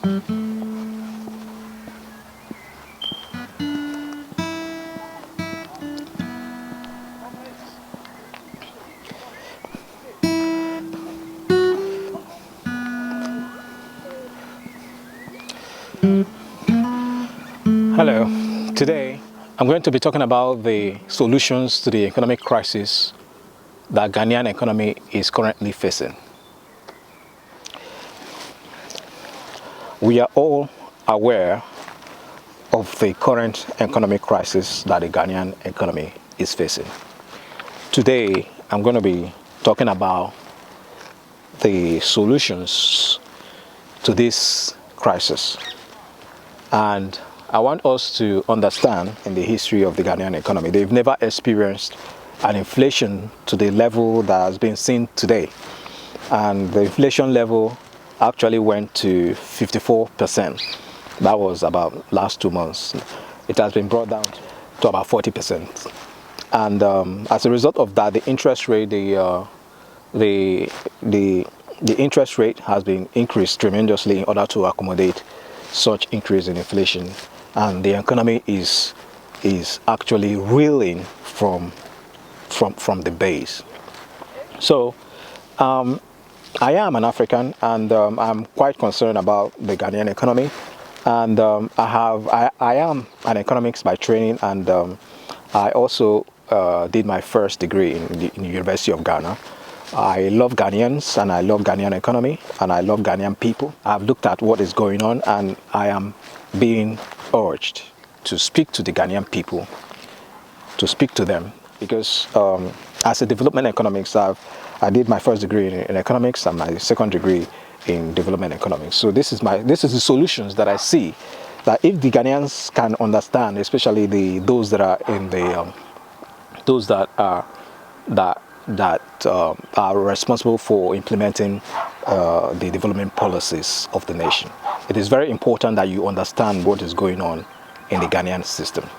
Hello, today I'm going to be talking about the solutions to the economic crisis that Ghanaian economy is currently facing. We are all aware of the current economic crisis that the Ghanaian economy is facing. Today I'm going to be talking about the solutions to this crisis, and I want us to understand in the history of the Ghanaian economy, they've never experienced an inflation to the level that has been seen today. And the inflation level actually went to 54%. That was about last 2 months. It has been brought down to about 40%. And as a result of that, the interest rate, the interest rate has been increased tremendously in order to accommodate such increase in inflation, and the economy is actually reeling from the base. So I am an African, and I'm quite concerned about the Ghanaian economy, and I am an economics by training, and I also did my first degree in the University of Ghana. I love Ghanaians, and I love Ghanaian economy, and I love Ghanaian people. I've looked at what is going on, and I am being urged to speak to the Ghanaian people, to speak to them, because as a development economics, I did my first degree in economics and my second degree in development economics. So this is the solutions that I see, that if the Ghanaians can understand, especially those that are in the those that are responsible for implementing the development policies of the nation. It is very important that you understand what is going on in the Ghanaian system.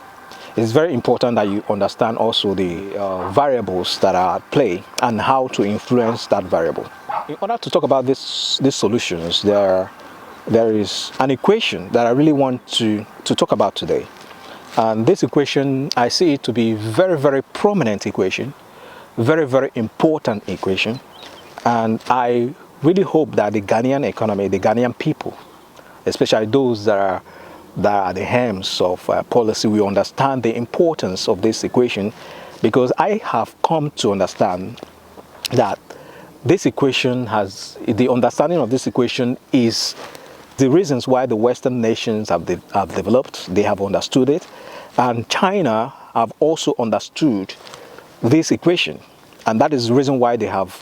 It is very important that you understand also the variables that are at play and how to influence that variable. In order to talk about these solutions, there is an equation that I really want to talk about today. And this equation, I see it to be very, very prominent equation, very, very important equation, and I really hope that the Ghanaian economy, the Ghanaian people, especially those that are at the helms of policy, we understand the importance of this equation, because I have come to understand that this equation the understanding of this equation is the reasons why the Western nations have developed. They have understood it, and China have also understood this equation, and that is the reason why they have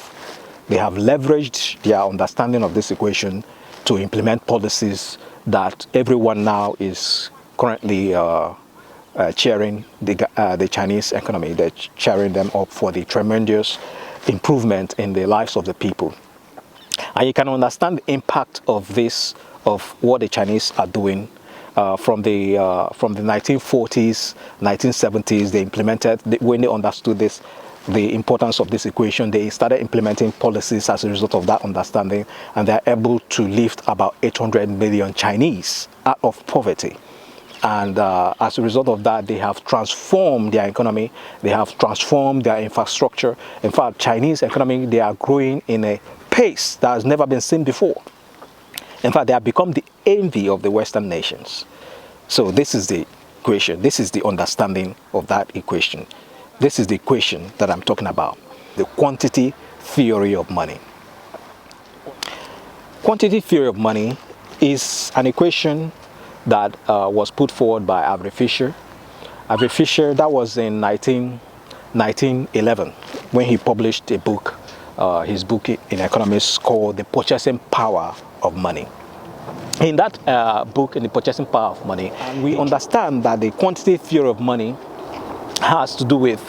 leveraged their understanding of this equation to implement policies that everyone now is currently cheering the Chinese economy. They're cheering them up for the tremendous improvement in the lives of the people, and you can understand the impact of this, of what the Chinese are doing. From the 1940s, 1970s, they implemented, when they understood this, the importance of this equation, they started implementing policies as a result of that understanding, and they're able to lift about 800 million Chinese out of poverty. And as a result of that, they have transformed their economy, they have transformed their infrastructure. In fact, Chinese economy, they are growing in a pace that has never been seen before. In fact, they have become the envy of the Western nations. So this is the equation. This is the understanding of that equation. This is the equation that I'm talking about, the quantity theory of money. Quantity theory of money is an equation that was put forward by Avery Fisher. Avery Fisher, that was in 1911, when he published a book, his book in economics called The Purchasing Power of Money. In that book, in The Purchasing Power of Money, we understand that the quantity theory of money has to do with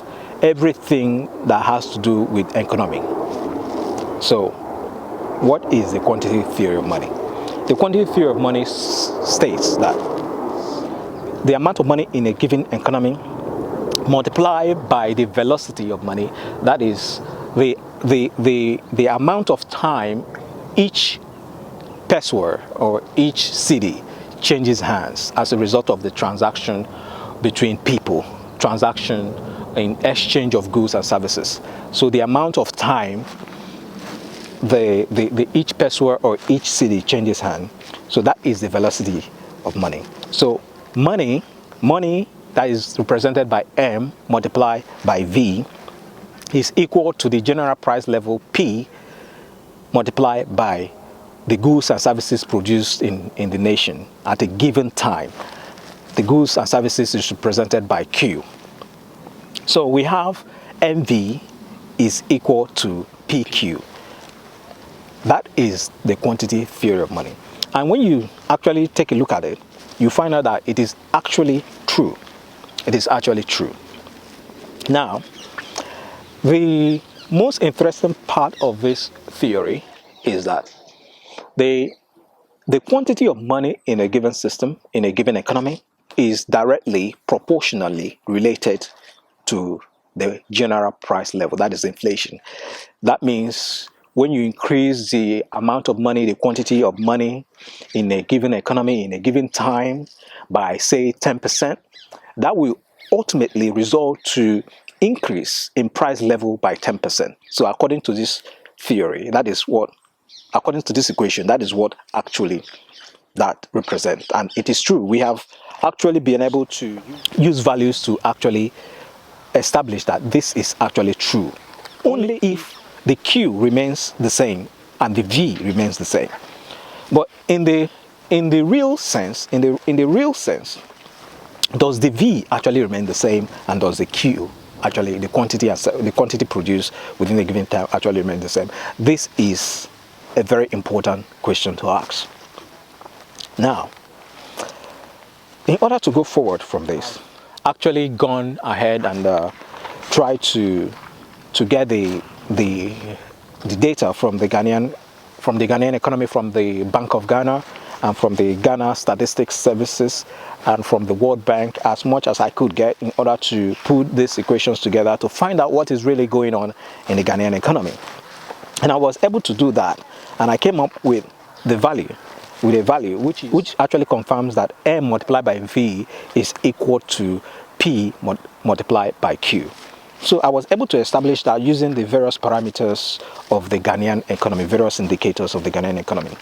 everything that has to do with economy. So, what is the quantity theory of money? The quantity theory of money states that the amount of money in a given economy multiplied by the velocity of money, that is the amount of time each peso or each city changes hands as a result of the transaction between people, transaction in exchange of goods and services. So the amount of time the each peso or each city changes hand, so that is the velocity of money. So money that is represented by M multiplied by V is equal to the general price level P multiplied by the goods and services produced in the nation at a given time. The goods and services is represented by Q. So we have MV is equal to PQ. That is the quantity theory of money. And when you actually take a look at it, you find out that it is actually true. It is actually true. Now, the most interesting part of this theory is that the quantity of money in a given system, in a given economy, is directly proportionally related to the general price level, that is inflation. That means when you increase the amount of money, the quantity of money in a given economy, in a given time by say 10%, that will ultimately result to increase in price level by 10%. So according to this theory, that is what, according to this equation, that is what actually that represents. And it is true. We have actually been able to use values to actually establish that this is actually true. Only if the Q remains the same and the V remains the same. But in the real sense, in the real sense, does the V actually remain the same, and does the Q actually, the quantity produced within a given time, actually remain the same? This is a very important question to ask. Now, in order to go forward from this, actually gone ahead and tried to get the data from the Ghanaian economy, from the Bank of Ghana and from the Ghana Statistics Services and from the World Bank, as much as I could get, in order to put these equations together to find out what is really going on in the Ghanaian economy. And I was able to do that, and I came up with a value which actually confirms that M multiplied by V is equal to P multiplied by Q. So I was able to establish that using the various parameters of the Ghanaian economy, various indicators of the Ghanaian economy.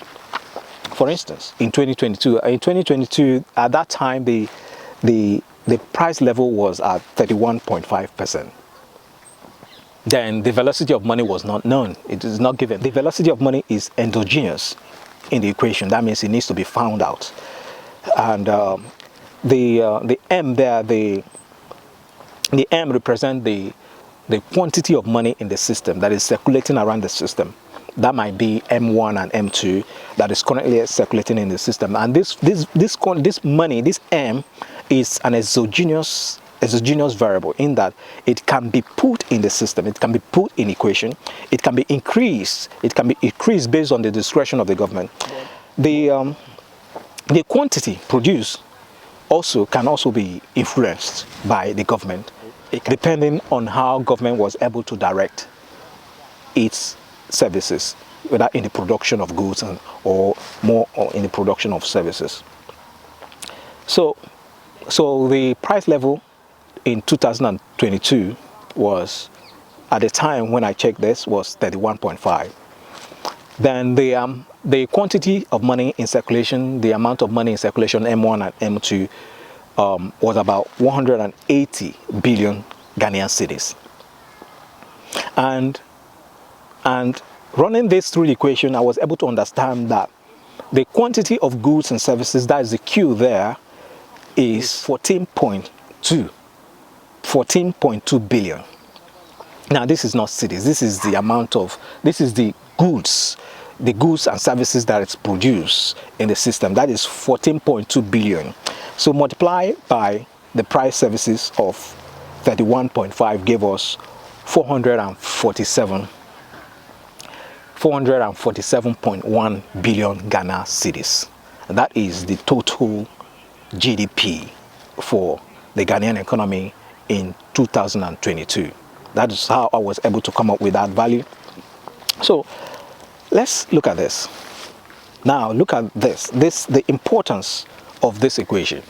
For instance, in 2022, at that time, the price level was at 31.5%. Then the velocity of money was not known. It is not given. The velocity of money is endogenous in the equation. That means it needs to be found out. And the M there, the M represents the quantity of money in the system that is circulating around the system. That might be M1 and M2 that is currently circulating in the system. And this money, this M, is an exogenous variable, in that it can be put in the system, it can be put in equation, it can be increased, based on the discretion of the government. The quantity produced can also be influenced by the government, depending on how government was able to direct its services, whether in the production of goods or in the production of services. So the price level in 2022 was, at the time when I checked this, was 31.5. Then the quantity of money in circulation, the amount of money in circulation, M1 and M2, was about 180 billion Ghanaian cedis. And running this through the equation, I was able to understand that the quantity of goods and services, that is the Q there, is 14.2 billion. Now, this is not cities. This is the amount of, this is the goods and services that it's produced in the system. That is 14.2 billion. So multiply by the price services of 31.5 gave us 447.1 billion Ghana cedis. That is the total GDP for the Ghanaian economy in 2022. That is how I was able to come up with that value. So let's look at this. Now look at the importance of this equation.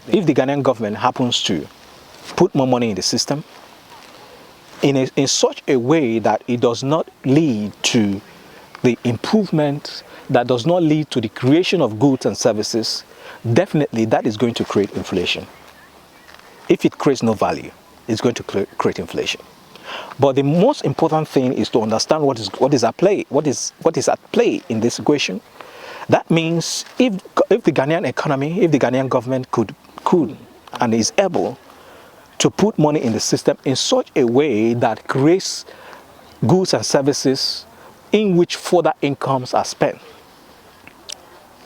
If the Ghanaian government happens to put more money in the system in such a way that it does not lead to the improvement, that does not lead to the creation of goods and services, definitely that is going to create inflation. If it creates no value, it's going to create inflation. But the most important thing is to understand what is at play. What is at play in this equation? That means if the Ghanaian economy, if the Ghanaian government could and is able to put money in the system in such a way that creates goods and services in which further incomes are spent.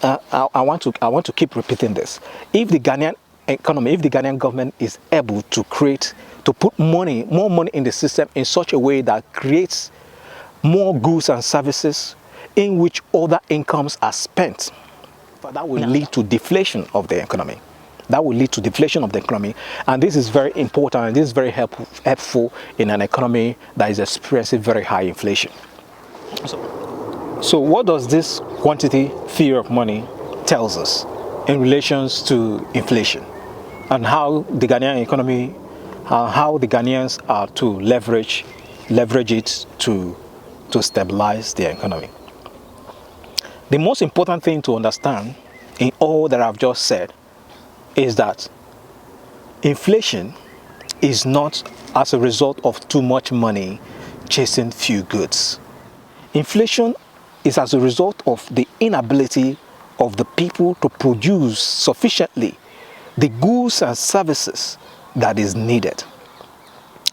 I want to keep repeating this. If the Ghanaian economy, if the Ghanaian government is able to put more money in the system in such a way that creates more goods and services in which other incomes are spent, that will lead to deflation of the economy. That will lead to deflation of the economy, and this is very important, and this is very helpful in an economy that is experiencing very high inflation. So what does this quantity theory of money tells us in relations to inflation, and how the Ghanaian economy, how the Ghanaians are to leverage it to stabilize their economy? The most important thing to understand in all that I've just said is that inflation is not as a result of too much money chasing few goods. Inflation is as a result of the inability of the people to produce sufficiently the goods and services that is needed.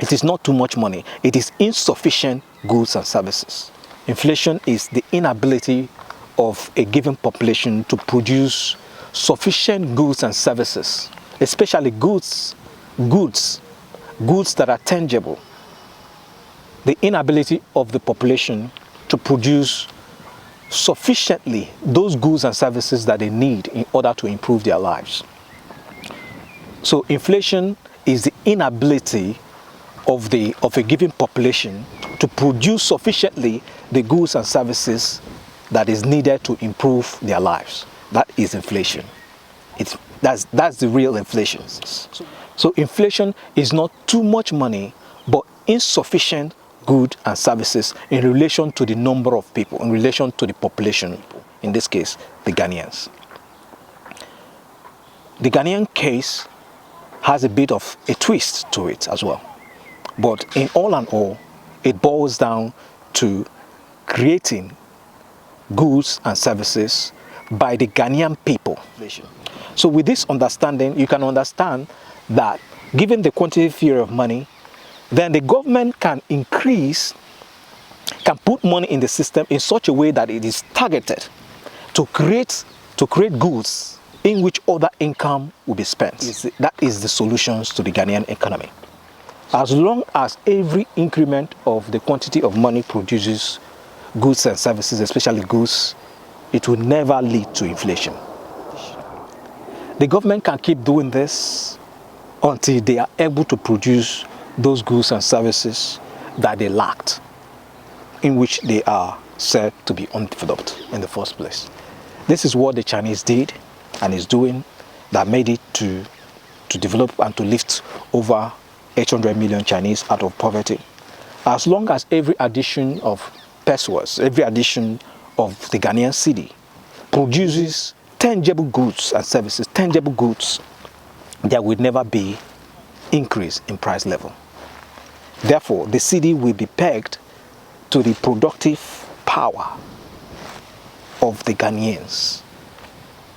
It is not too much money, it is insufficient goods and services. Inflation is the inability of a given population to produce sufficient goods and services, especially goods that are tangible. The inability of the population to produce sufficiently those goods and services that they need in order to improve their lives. So inflation is the inability of a given population to produce sufficiently the goods and services that is needed to improve their lives. That is inflation. That's the real inflation. So inflation is not too much money, but insufficient goods and services in relation to the number of people, in relation to the population, in this case, the Ghanaians. The Ghanaian case has a bit of a twist to it as well. But in all and all, it boils down to creating goods and services by the Ghanaian people. So with this understanding, you can understand that given the quantity theory of money, then the government can put money in the system in such a way that it is targeted to create goods in which other income will be spent. That is the solutions to the Ghanaian economy. As long as every increment of the quantity of money produces goods and services, especially goods, it will never lead to inflation. The government can keep doing this until they are able to produce those goods and services that they lacked, in which they are said to be undeveloped in the first place. This is what the Chinese did and is doing, that made it to develop and to lift over 800 million Chinese out of poverty. As long as every addition of pesos, every addition of the Ghanaian cedi produces tangible goods and services, tangible goods, there will never be increase in price level. Therefore, the cedi will be pegged to the productive power of the Ghanaians.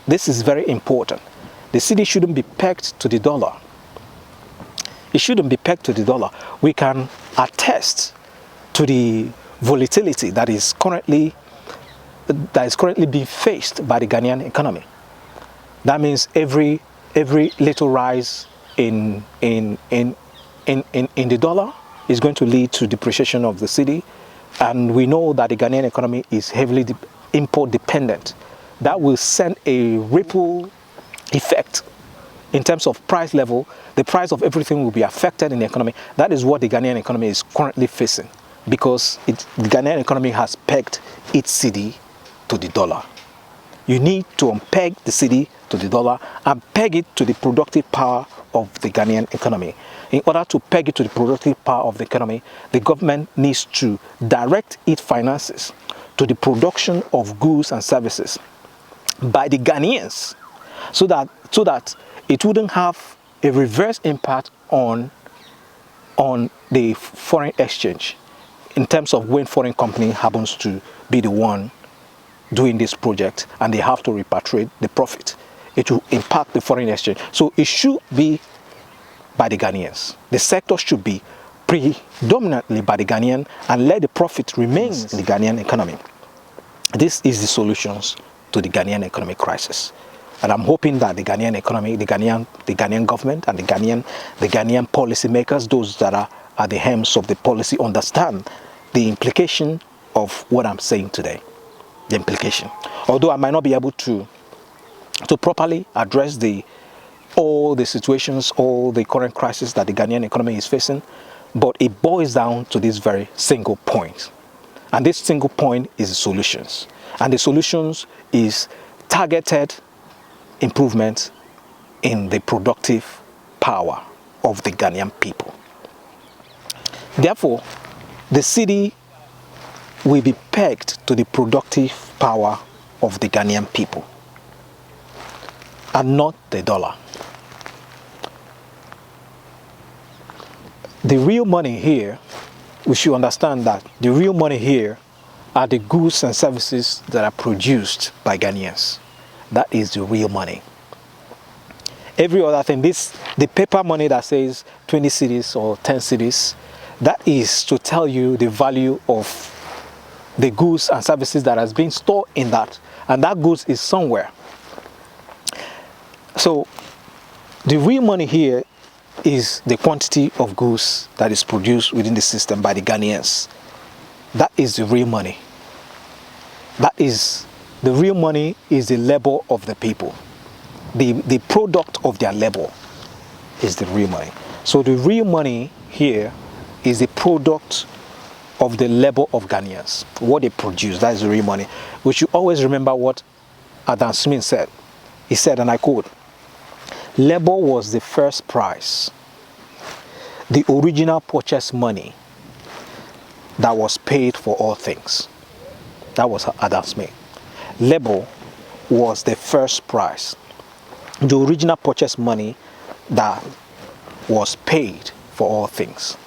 This is very important. The cedi shouldn't be pegged to the dollar. It shouldn't be pegged to the dollar. We can attest to the volatility that is currently being faced by the Ghanaian economy. That means every little rise in the dollar is going to lead to depreciation of the cedi, and we know that the Ghanaian economy is heavily import dependent. That will send a ripple effect in terms of price level. The price of everything will be affected in the economy. That is what the Ghanaian economy is currently facing, because the Ghanaian economy has pegged its cedi to the dollar. You need to unpeg the cedi to the dollar and peg it to the productive power of the Ghanaian economy. In order to peg it to the productive power of the economy, the government needs to direct its finances to the production of goods and services by the Ghanaians, so that it wouldn't have a reverse impact on the foreign exchange, in terms of when foreign company happens to be the one doing this project and they have to repatriate the profit. It will impact the foreign exchange. So it should be by the Ghanaians. The sector should be predominantly by the Ghanaian and let the profit remain in the Ghanaian economy. This is the solutions to the Ghanaian economic crisis. And I'm hoping that the Ghanaian economy, the Ghanaian government and the Ghanaian policy makers, those that are at the helms of the policy, understand the implication of what I'm saying today. The implication. Although I might not be able to properly address all the situations, all the current crisis that the Ghanaian economy is facing, but it boils down to this very single point. And this single point is the solutions. And the solutions is targeted improvement in the productive power of the Ghanaian people. Therefore, the cedi will be pegged to the productive power of the Ghanaian people and not the dollar. The real money here, we should understand that the real money here are the goods and services that are produced by Ghanaians. That is the real money. Every other thing, the paper money that says 20 cedis or 10 cedis, that is to tell you the value of the goods and services that has been stored in that, and that goods is somewhere. So the real money here is the quantity of goods that is produced within the system by the Ghanaians. That is the real money. The real money is the labor of the people. The product of their labor is the real money. So the real money here is the product of the labor of Ghanaians. What they produce, that is the real money. We should always remember what Adam Smith said. He said, and I quote, "Labor was the first price, the original purchase money that was paid for all things." That was Adam Smith. Labor was the first price, the original purchase money that was paid for all things.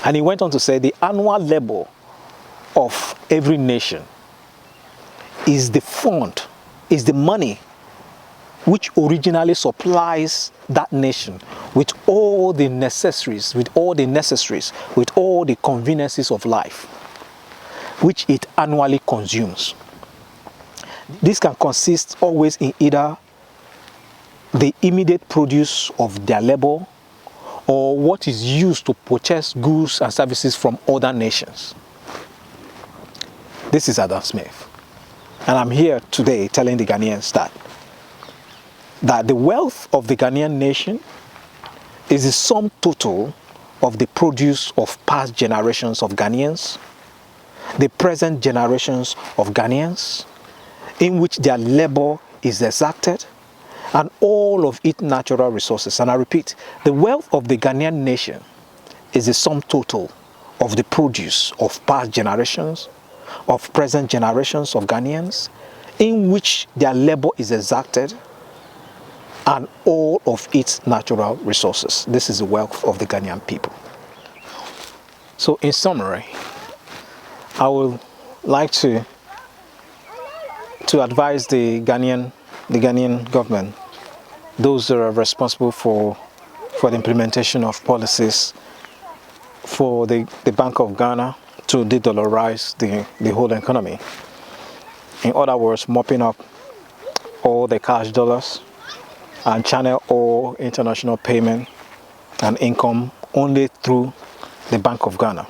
And he went on to say, the annual labor of every nation is the fund, is the money which originally supplies that nation with all the necessaries, with all the conveniences of life, which it annually consumes. This can consist always in either the immediate produce of their labor or what is used to purchase goods and services from other nations. This is Adam Smith. And I'm here today telling the Ghanaians that the wealth of the Ghanaian nation is the sum total of the produce of past generations of Ghanaians, the present generations of Ghanaians, in which their labor is exacted, and all of its natural resources. And I repeat, the wealth of the Ghanaian nation is the sum total of the produce of past generations, of present generations of Ghanaians, in which their labor is exacted, and all of its natural resources. This is the wealth of the Ghanaian people. So in summary, I would like to advise the Ghanaian government, those that are responsible for the implementation of policies for the Bank of Ghana to de-dollarize the whole economy. In other words, mopping up all the cash dollars and channel all international payment and income only through the Bank of Ghana.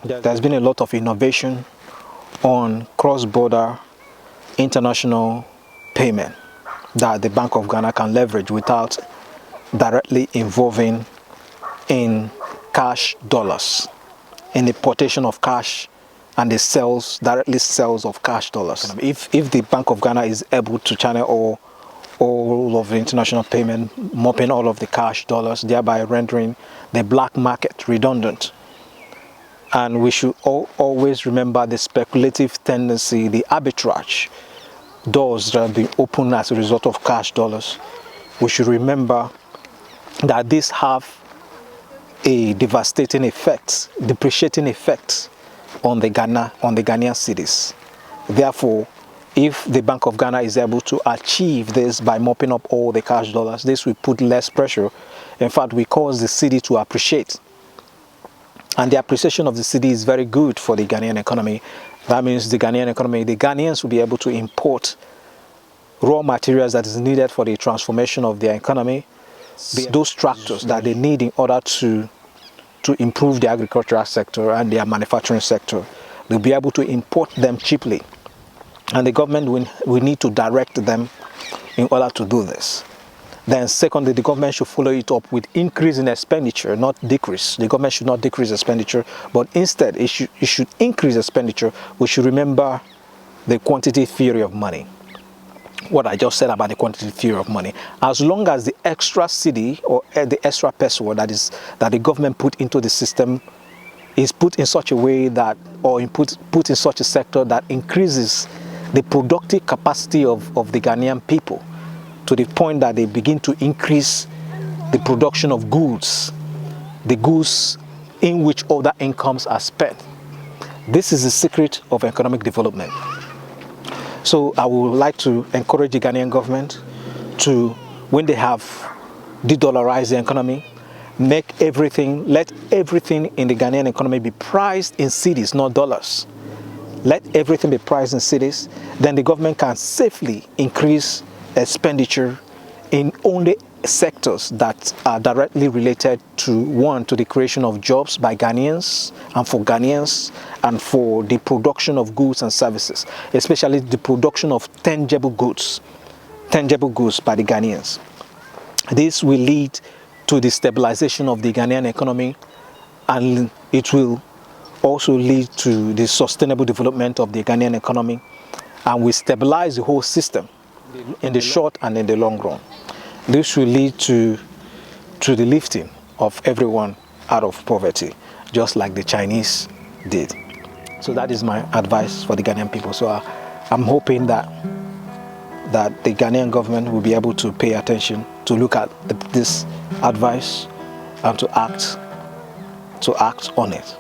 There's been a lot of innovation on cross-border international payment that the Bank of Ghana can leverage without directly involving in cash dollars, in the importation of cash and the sales, directly sales of cash dollars. If the Bank of Ghana is able to channel all of the international payment, mopping all of the cash dollars, thereby rendering the black market redundant. And we should always remember the speculative tendency, the arbitrage doors that have been opened as a result of cash dollars. We should remember that these have a devastating effect, depreciating effect on the Ghanaian cities. Therefore, if the Bank of Ghana is able to achieve this by mopping up all the cash dollars, this will put less pressure. In fact, we cause the city to appreciate. And the appreciation of the city is very good for the Ghanaian economy. That means the Ghanaian economy, the Ghanaians will be able to import raw materials that is needed for the transformation of their economy, those tractors that they need in order to improve the agricultural sector and their manufacturing sector. They'll be able to import them cheaply. And the government will need to direct them in order to do this. Then secondly, the government should follow it up with increase in expenditure, not decrease. The government should not decrease expenditure, but instead it should increase expenditure. We should remember the quantity theory of money. What I just said about the quantity theory of money. As long as the extra cedi or the extra peso that the government put into the system is put in such a way that, or put in such a sector that increases the productive capacity of the Ghanaian people to the point that they begin to increase the production of goods, the goods in which other incomes are spent. This is the secret of economic development. So I would like to encourage the Ghanaian government to, when they have de-dollarized the economy, let everything in the Ghanaian economy be priced in cedis, not dollars. Let everything be priced in cedis. Then the government can safely increase expenditure in only sectors that are directly related to the creation of jobs by Ghanaians and for Ghanaians, and for the production of goods and services, especially the production of tangible goods by the Ghanaians. This will lead to the stabilization of the Ghanaian economy, and it will also lead to the sustainable development of the Ghanaian economy, and will stabilize the whole system in the short and in the long run. This will lead to the lifting of everyone out of poverty, just like the Chinese did. So that is my advice for the Ghanaian people. So I'm hoping that the Ghanaian government will be able to pay attention, to look at this advice, and to act on it.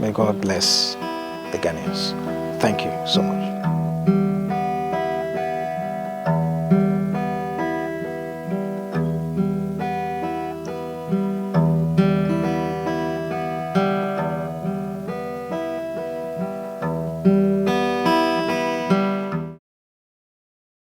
May God bless the Ghanaians. Thank you so much.